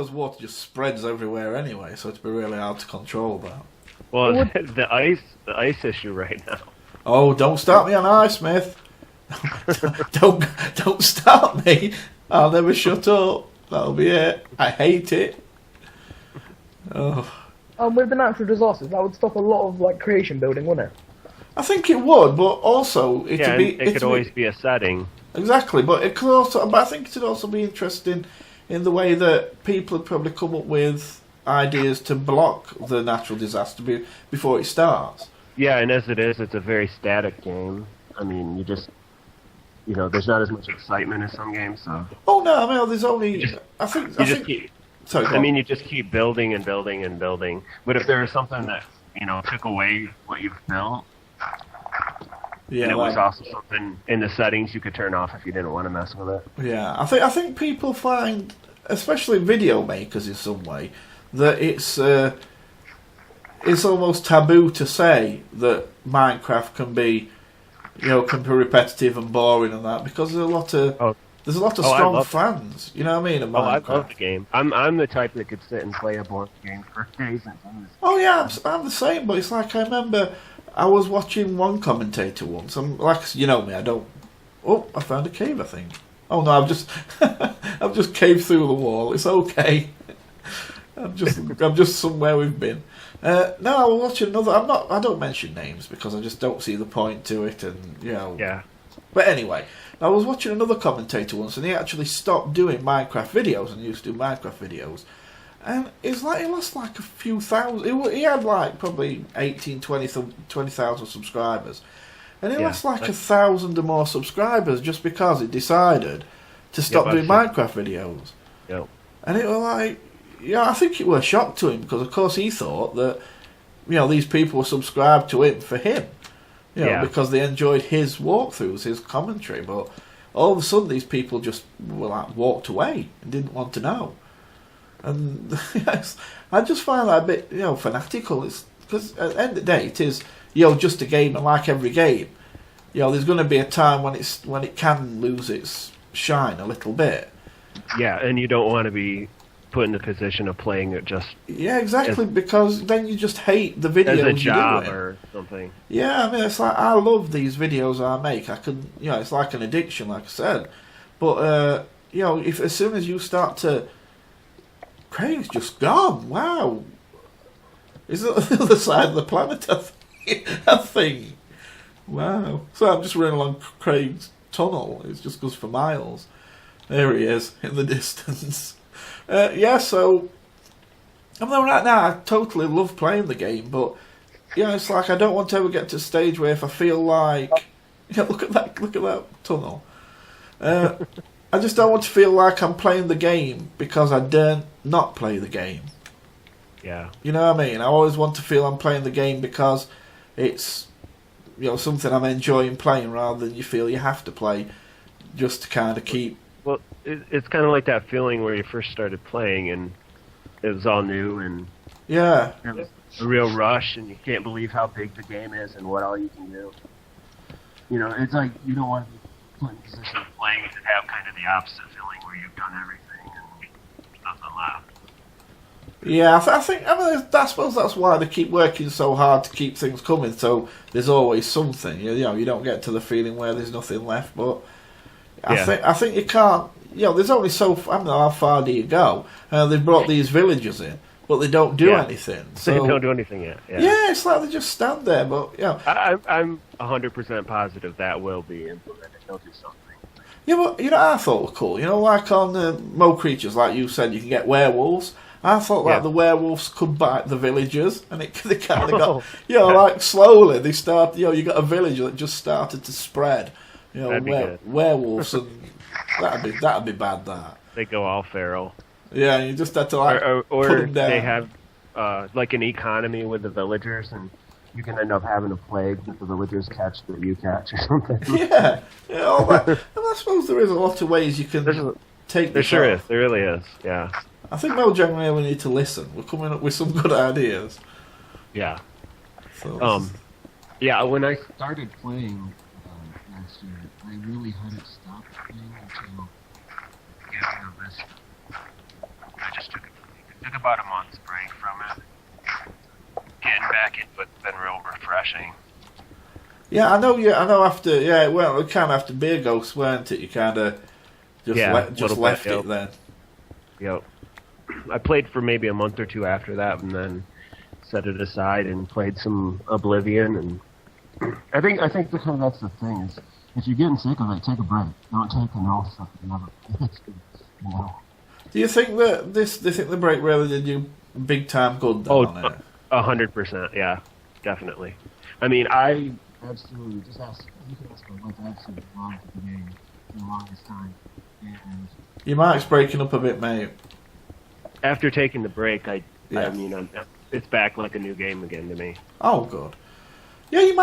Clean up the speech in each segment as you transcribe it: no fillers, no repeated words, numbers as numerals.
because water just spreads everywhere anyway, so it'd be really hard to control that. Well, the ice issue right now. Oh, don't start me on ice, Smith. don't start me. I'll never shut up. That'll be it. I hate it. Oh. With the natural disasters, that would stop a lot of like creation building, wouldn't it? I think it would, but also it could always be a setting. Exactly, but it could also. But I think it would also be interesting in the way that people would probably come up with ideas to block the natural disaster before it starts. Yeah, and as it is, it's a very static game. I mean, there's not as much excitement as some games. So. Oh no, I mean, there's only. You just keep building and building and building. But if there was something that took away what you've built, and it was also something in the settings you could turn off if you didn't want to mess with it. Yeah, I think people find, especially video makers in some way, that it's almost taboo to say that Minecraft can be repetitive and boring and that, because there's a lot of strong fans. You know what I mean? I love the game. I'm the type that could sit and play a board game for days and days. Oh yeah, I'm the same. But it's like I remember I was watching one commentator once. I'm like, you know me, I don't. Oh, I found a cave, I think. Oh no, I've just caved through the wall. It's okay. I'm just somewhere we've been. No, I was watching another. I don't mention names because I just don't see the point to it, and Yeah. But anyway, I was watching another commentator once, and he actually stopped doing Minecraft videos and used to do Minecraft videos. And it's like he lost like a few thousand. He had like probably 20,000 subscribers, and he lost like 1,000 or more subscribers just because he decided to stop doing Minecraft videos. Yep. And it was like, I think it was a shock to him because of course he thought that these people were subscribed to him for him, because they enjoyed his walkthroughs, his commentary. But all of a sudden, these people just were like walked away and didn't want to know. And I just find that a bit, fanatical. It's because at the end of the day, it is, just a game, and like every game, there's going to be a time when it can lose its shine a little bit. Yeah, and you don't want to be put in the position of playing it just. Yeah, exactly, because then you just hate the videos as a you're job doing. or something. Yeah, I mean, it's like I love these videos I make. I could, it's like an addiction, like I said. But if as soon as you start to. Craig's just gone. Wow. Is it the other side of the planet? I think. Wow. So I'm just running along Craig's tunnel. It just goes for miles. There he is in the distance. So I mean, right now I totally love playing the game, but it's like I don't want to ever get to a stage where if I feel like, look at that tunnel. I just don't want to feel like I'm playing the game because I dare not play the game. Yeah. You know what I mean? I always want to feel I'm playing the game because it's something I'm enjoying playing, rather than you feel you have to play just to kind of keep. Well, it's kind of like that feeling where you first started playing and it was all new and there was a real rush and you can't believe how big the game is and what all you can do. It's like you don't want to be put in a position of playing it and have kind of the opposite feeling where you've done everything and there's nothing left. Yeah, I suppose that's why they keep working so hard to keep things coming. So there's always something. You don't get to the feeling where there's nothing left. But I think you can't. There's only so. I don't know how far do you go. They've brought these villagers in, but they don't do anything. So they don't do anything yet. Yeah, it's like they just stand there. But I'm 100% positive that will be implemented. They'll do something. Yeah, but I thought were cool. Like on Mo Creatures, like you said, you can get werewolves. I thought like the werewolves could bite the villagers, and they kind of got, like slowly they start. You got a villager that just started to spread. Werewolves, and that'd be bad. That they go all feral. Yeah, you just had to like or put them down. They have like an economy with the villagers, and you can end up having a plague that the villagers catch that you catch or something. Yeah, all that. And I suppose there is a lot of ways you can take. There sure is. There really is. Yeah. I think more generally we need to listen. We're coming up with some good ideas. Yeah. So, when I started playing last year, I really hadn't stopped playing until getting a Vista. I just took it Took about a month's break from it. Getting back into it's been real refreshing. Yeah, I know. Yeah, I know. After well, it kind of after Beer Ghost, weren't it? You kind of just left it then. Yep. I played for maybe a month or two after that, and then set it aside and played some Oblivion. And I think that's the thing is, if you're getting sick of it, take a break. Don't take an off stuff another. You know. Do you think that do you think the break really did you big time good on it? 100%, yeah, definitely. I mean, I absolutely just asked. You can ask my wife absolutely loved the game for the longest time. And Your mic's breaking up a bit, mate. after taking the break, I mean, it's back like a new game again to me. Oh, good. Yeah, your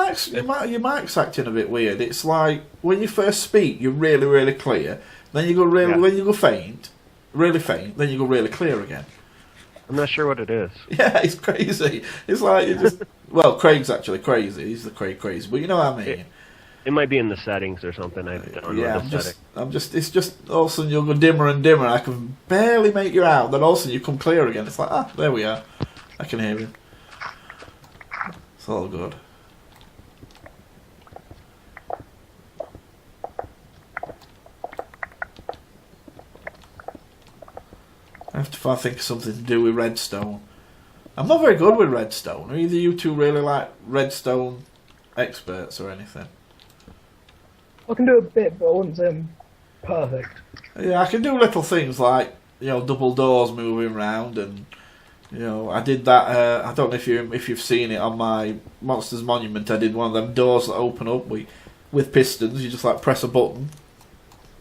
mic's acting a bit weird. It's like when you first speak, you're really, really clear. Then you go when you go faint, really faint. Then you go really clear again. I'm not sure what it is. Yeah, it's crazy. It's like it just. Well, Craig's actually crazy. He's the crazy, but you know what I mean. It might be in the settings or something. I don't know Yeah, the setting. it's just all of a sudden you'll go dimmer and dimmer. I can barely make you out. Then all of a sudden you come clear again. It's like, there we are. I can hear you. It's all good. I have to think of something to do with redstone. I'm not very good with redstone. Are either you two really like redstone experts or anything? I can do a bit, but I wouldn't say I'm perfect. Yeah, I can do little things like, double doors moving around, and I did that. I don't know if you've seen it on my Monsters Monument. I did one of them doors that open up with pistons. You just like press a button,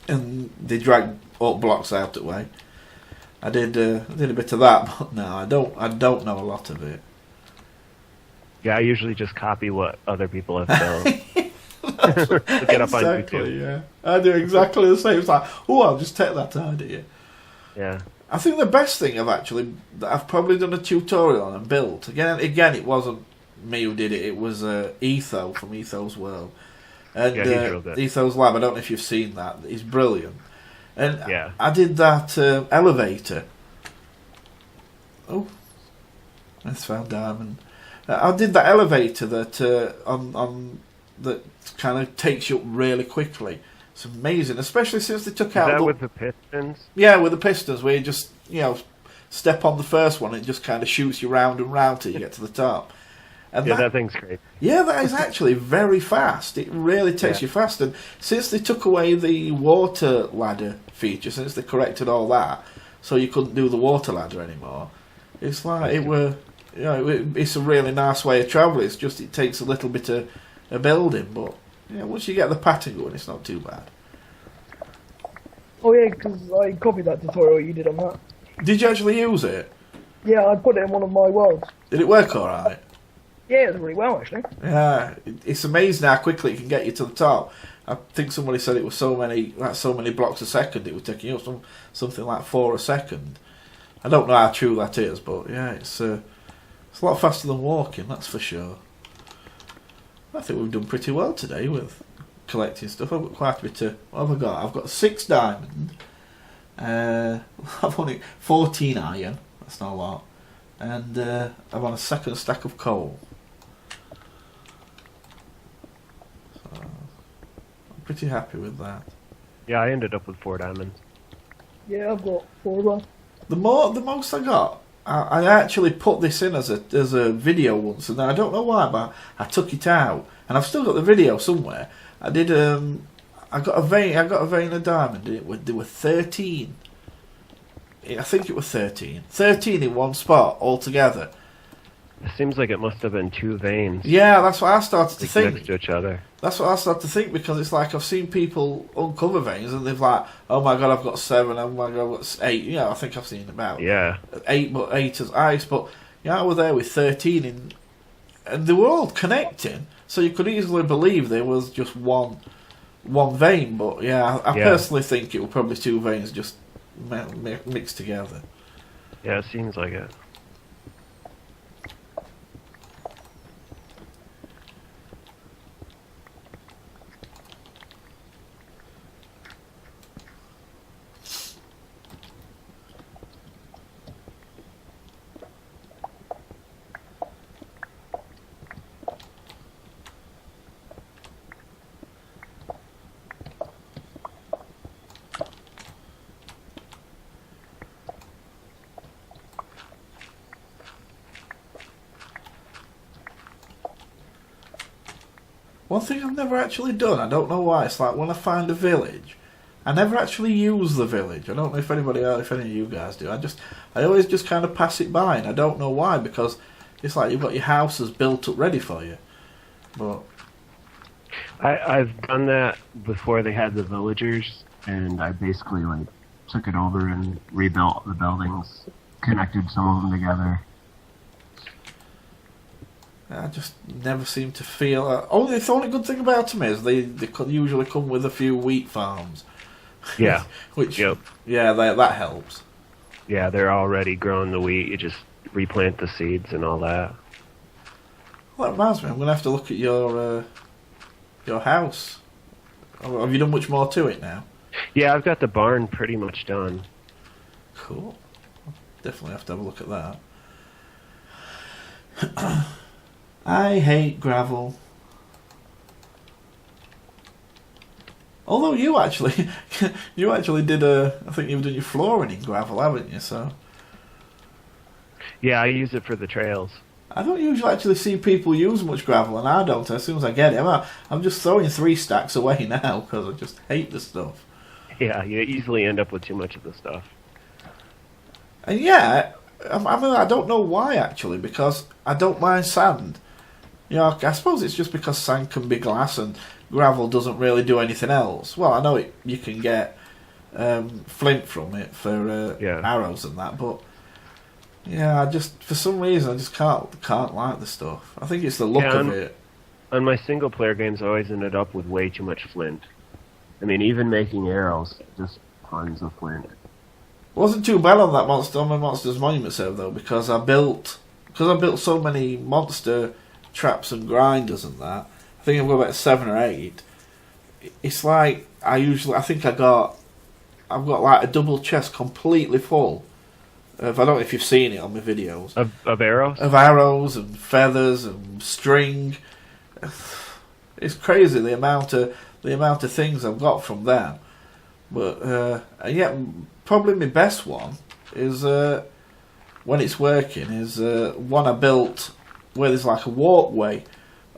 and they drag up blocks out that way. I did a bit of that, but no, I don't know a lot of it. Yeah, I usually just copy what other people have done. Get up on YouTube. Yeah, I do exactly the same. It's like, I'll just take that idea. Yeah. I think the best thing I've probably done a tutorial on and built. Again, it wasn't me who did it. It was Etho from Etho's World. And he's real good. Etho's Lab, I don't know if you've seen that. He's brilliant. And yeah. I did that elevator. Oh, that's found diamond. I did that elevator that on that kind of takes you up really quickly. It's amazing, especially since they took out. Is that with the pistons? Yeah, with the pistons, where you just step on the first one, and it just kind of shoots you round and round till you get to the top. And that thing's great. Yeah, that is actually very fast. It really takes you fast. And since they took away the water ladder feature, since they corrected all that, so you couldn't do the water ladder anymore, it's like it's a really nice way of travelling. It's just it takes a little bit of building, but once you get the pattern going, it's not too bad. Oh yeah, because I copied that tutorial you did on that. Did you actually use it? Yeah, I put it in one of my worlds. Did it work all right? Yeah, it was really well actually. Yeah, it's amazing how quickly it can get you to the top. I think somebody said it was so many blocks a second. It was taking you up something like 4 a second. I don't know how true that is, but yeah, it's a lot faster than walking, that's for sure. I think we've done pretty well today with collecting stuff. I've got quite a bit of... What have I got? I've got 6 diamond. I've only 14 iron. That's not a lot. And I'm on a second stack of coal. So I'm pretty happy with that. Yeah, I ended up with 4 diamonds. Yeah, I've got 4 as well. The most I got, I actually put this in as a video once, and I don't know why, but I took it out, and I've still got the video somewhere. I did I got a vein of diamond. There were 13. I think it was 13. 13 in one spot altogether. It seems like it must have been 2 veins. Yeah, that's what I started to think. Next to each other. That's what I started to think, because it's like I've seen people uncover veins and they've like, oh my god, I've got 7, oh my god, I've got 8. I think I've seen about 8, but 8 as ice. But I was there with 13 and they were all connecting, so you could easily believe there was just one vein. But I personally think it was probably 2 veins just mixed together. Yeah, it seems like it. one thing I've never actually done, I don't know why, it's like when I find a village, I never actually use the village. I don't know if anybody else, if any of you guys do. I always just kind of pass it by, and I don't know why, because it's like you've got your houses built up ready for you. But I've done that before they had the villagers, and I basically like took it over and rebuilt the buildings, connected some of them together. I just never seem to feel... the only good thing about them is they usually come with a few wheat farms. Yeah. Which, yep. Yeah, that helps. Yeah, they're already growing the wheat. You just replant the seeds and all that. Well, that reminds me, I'm going to have to look at your house. Have you done much more to it now? Yeah, I've got the barn pretty much done. Cool. Definitely have to have a look at that. I hate gravel. Although you actually did I think you've done your flooring in gravel, haven't you? So. Yeah, I use it for the trails. I don't usually actually see people use much gravel, and I don't. As soon as I get it, I'm just throwing 3 stacks away now because I just hate the stuff. Yeah, you easily end up with too much of the stuff. And yeah, I don't know why actually, because I don't mind sand. You know, I suppose it's just because sand can be glass and gravel doesn't really do anything else. Well, I know you can get flint from it for arrows and that, but yeah, for some reason I just can't like the stuff. I think it's the look of it. On my single player games, I always ended up with way too much flint. I mean, even making arrows, just tons of flint. It wasn't too bad on that Monsters Monument server though, because I built so many monster traps and grinders and that. I think I've got about 7 or 8. It's like I've got like a double chest completely full of, I don't know if you've seen it on my videos. Of arrows? Of arrows and feathers and string. It's crazy the amount of things I've got from them. But yeah, probably my best one is when it's working is one I built where there's like a walkway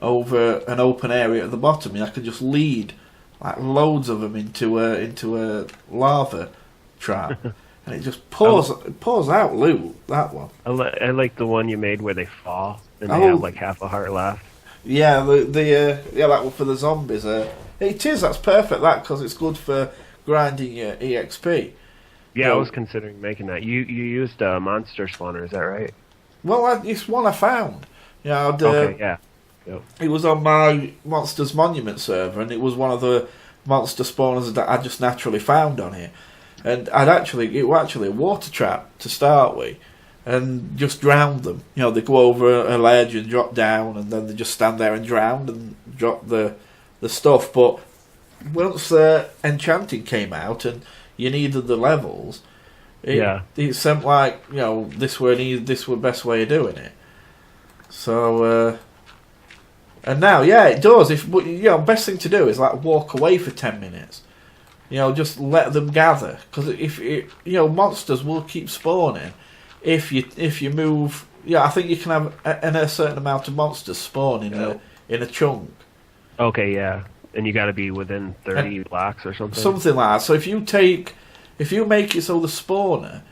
over an open area at the bottom, and I can just lead like loads of them into a lava trap, and it just pours out loot. That one. I like the one you made where they fall and they have like half a heart left. Yeah, that one for the zombies. It is. That's perfect. That because it's good for grinding your EXP. Yeah, I was considering making that. You used a monster spawner, is that right? Well, it's one I found. Yeah, okay, yeah. Yep. It was on my Monsters Monument server, and it was one of the monster spawners that I just naturally found on here. And it was actually a water trap to start with, and just drowned them. You know, they go over a ledge and drop down, and then they just stand there and drown and drop the stuff. But once enchanting came out and you needed the levels, it sent like, you know, this were best way of doing it. So and now, yeah, it does. But you know, best thing to do is like walk away for 10 minutes. You know, just let them gather, because monsters will keep spawning if you move. Yeah, I think you can have a certain amount of monsters spawn in a chunk. Okay, yeah, and you got to be within 30 blocks or something. Something like that. So if you make it so the spawner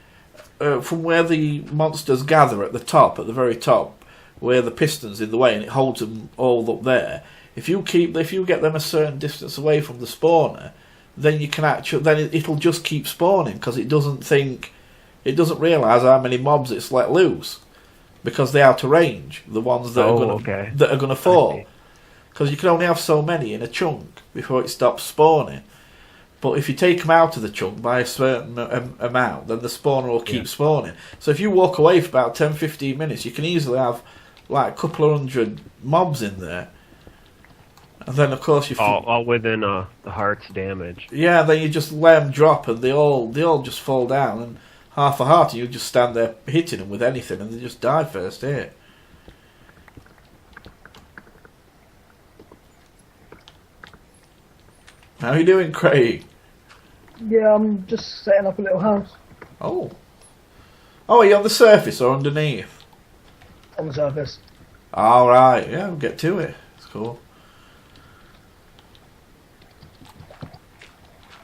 from where the monsters gather at the very top, where the piston's in the way and it holds them all up there. If you get them a certain distance away from the spawner, then you can it'll just keep spawning, because it doesn't realise how many mobs it's let loose, because they're out of range. The ones that are going to fall, because you can only have so many in a chunk before it stops spawning. But if you take them out of the chunk by a certain amount, then the spawner will keep spawning. So if you walk away for about 10-15 minutes, you can easily have like a couple of 100 mobs in there. And then, of course, all within the heart's damage. Yeah, then you just let them drop, and they all just fall down, and half a heart, and you just stand there hitting them with anything, and they just die first hit. How are you doing, Craig? Yeah, I'm just setting up a little house. Oh, are you on the surface or underneath? On the surface. All right, yeah, we'll get to it. It's cool.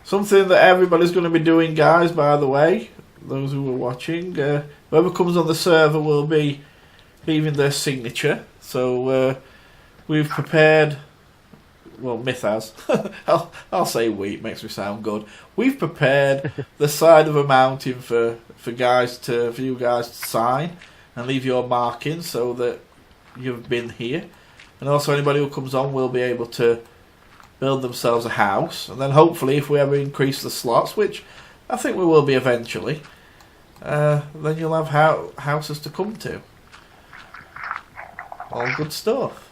something that everybody's going to be doing, guys, by the way, those who are watching, whoever comes on the server will be leaving their signature. So we've prepared, well, Myth has. I'll say we, it makes me sound good. We've prepared the side of a mountain for you guys to sign and leave your markings so that you've been here. And also anybody who comes on will be able to build themselves a house. And then hopefully if we ever increase the slots, which I think we will be eventually, then you'll have houses to come to. All good stuff.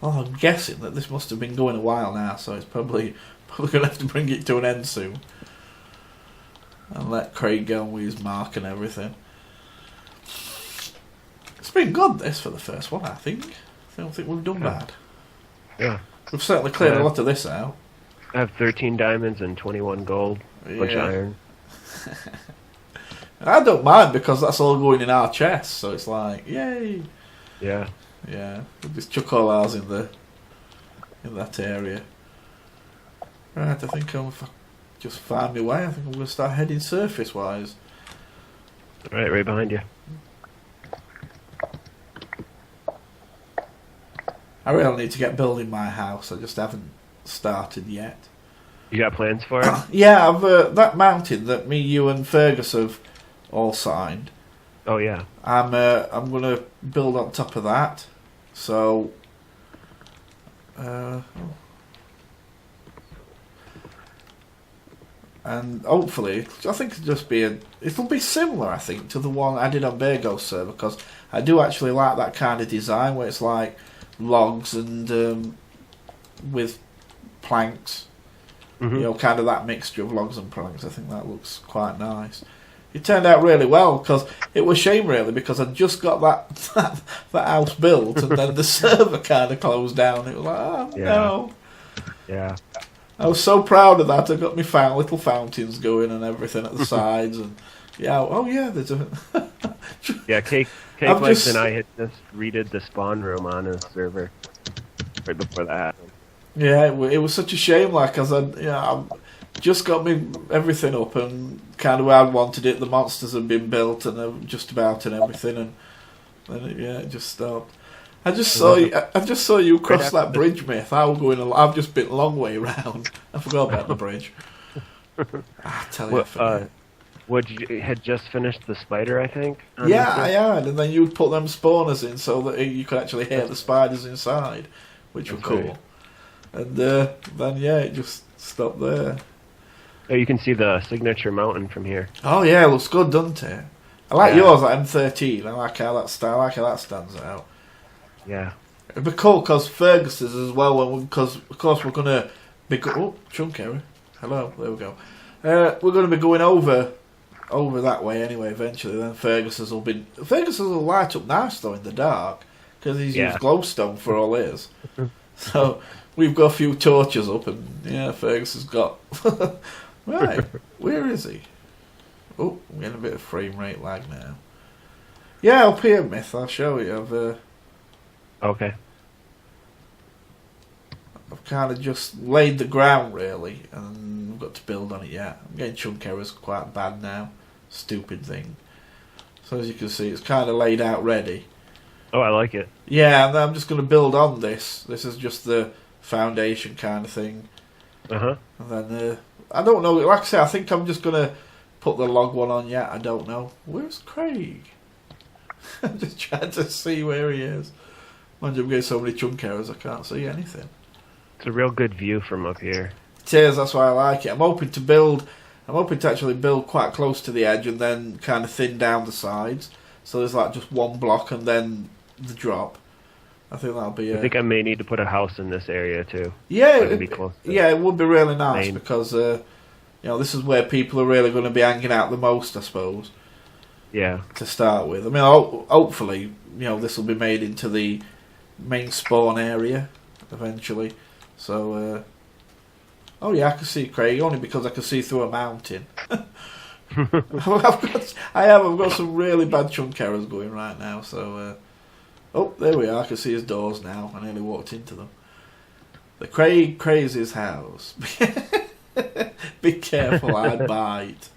Well, I'm guessing that this must have been going a while now, so it's probably going to have to bring it to an end soon. And let Craig go on with his mark and everything. It's been good, this, for the first one, I think. I don't think we've done bad. Yeah. We've certainly cleared a lot of this out. I have 13 diamonds and 21 gold, bunch of iron. I don't mind because that's all going in our chests, so it's like, yay! Yeah. Yeah, we'll just chuck all ours in that area. Right, I think if I just find my way, I think I'm going to start heading surface-wise. Right behind you. I really need to get building my house. I just haven't started yet. You got plans for it? Yeah, I've that mountain that me, you, and Fergus have all signed. Oh yeah. I'm going to build on top of that. So, and hopefully, I think it'll be similar, I think, to the one I did on Virgo's server, because I do actually like that kind of design where it's like logs and with planks, you know, kind of that mixture of logs and planks. I think that looks quite nice. It turned out really well because it was a shame really because I'd just got that house built and then the server kind of closed down. It was like, oh no. Yeah. I was so proud of that. I got my little fountains going and everything at the sides and there's a yeah. Cake Legs and I had just redid the spawn room on a server right before that happened. Yeah, it was such a shame. Like as I just got me everything up and kind of where I wanted it. The monsters had been built and just about and everything, and then it just stopped. I just saw you cross that bridge, Myth. I've just been a long way round. I forgot about the bridge. I tell you, you had just finished the spider, I think. Yeah, I had, and then you'd put them spawners in so that you could actually hear the spiders inside, which were cool. Right. And then it just stopped there. Oh, you can see the signature mountain from here. Oh yeah, it looks good, doesn't it? I like yours, like M13. I like how that stands out. Yeah. It'd be cool because Fergus's as well. Because of course we're gonna be chunk area. Hello, there we go. We're gonna be going over that way anyway. Eventually, then Fergus's will light up nice though in the dark because he's used glowstone for all his. So we've got a few torches up, and Fergus has got. Right, where is he? Oh, I'm getting a bit of frame rate lag now. Yeah, up here, Myth. I'll show you. Okay. I've kind of just laid the ground really, and I've got to build on it yet. I'm getting chunk errors quite bad now. Stupid thing. So as you can see, it's kind of laid out ready. Oh, I like it. Yeah, and then I'm just going to build on this. This is just the foundation kind of thing. And then I don't know. Like I say, I think I'm just going to put the log one on yet. I don't know. Where's Craig? I'm just trying to see where he is. Mind you, I'm getting so many chunk errors I can't see anything. It's a real good view from up here. It is, that's why I like it. I'm hoping to actually build quite close to the edge and then kind of thin down the sides. So there's like just one block and then the drop. I think that'll be. I think I may need to put a house in this area too. Yeah, it would be really nice because this is where people are really going to be hanging out the most, I suppose. Yeah. To start with, I mean, hopefully, this will be made into the main spawn area eventually. So, I can see Craig only because I can see through a mountain. I've got some really bad chunk errors going right now. So, there we are. I can see his doors now. I nearly walked into them. The TheCraigCrazy's house. Be careful, I'd bite.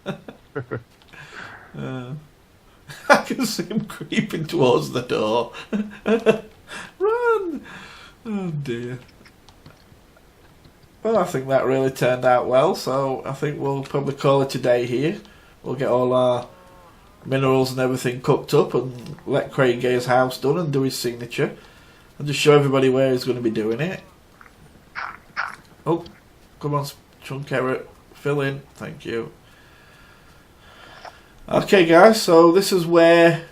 I can see him creeping towards the door. Run! Oh dear. Well, I think that really turned out well, so I think we'll probably call it a day here. We'll get all our minerals and everything cooked up and let Craig get his house done and do his signature. And just show everybody where he's going to be doing it. Oh, come on, chunk carrot. Fill in. Thank you. Okay, guys, so this is where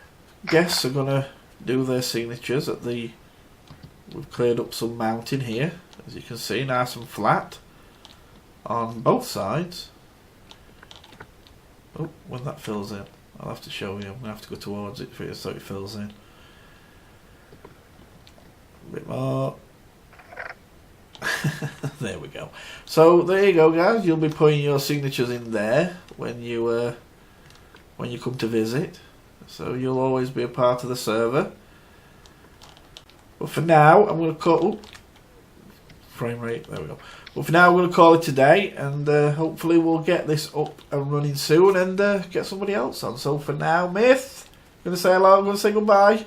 guests are going to do their signatures at the... We've cleared up some mountain here, as you can see, nice and flat on both sides. Oh, when that fills in, I'll have to show you. I'm going to have to go towards it for you so it fills in. A bit more. There we go. So there you go, guys. You'll be putting your signatures in there when you come to visit. So you'll always be a part of the server. But for now, I'm going to call... frame rate, there we go. But for now, I'm going to call it today, and hopefully we'll get this up and running soon and get somebody else on. So for now, Myth, I'm going to say hello, I'm going to say goodbye.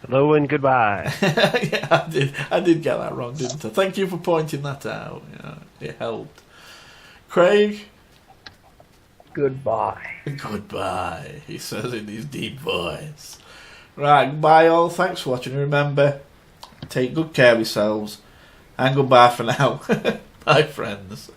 Hello and goodbye. Yeah, I did get that wrong, didn't I? Thank you for pointing that out. Yeah, it helped. Craig? Goodbye. Goodbye, he says in his deep voice. Right, goodbye all, thanks for watching. Remember, take good care of yourselves, and goodbye for now. Bye, friends.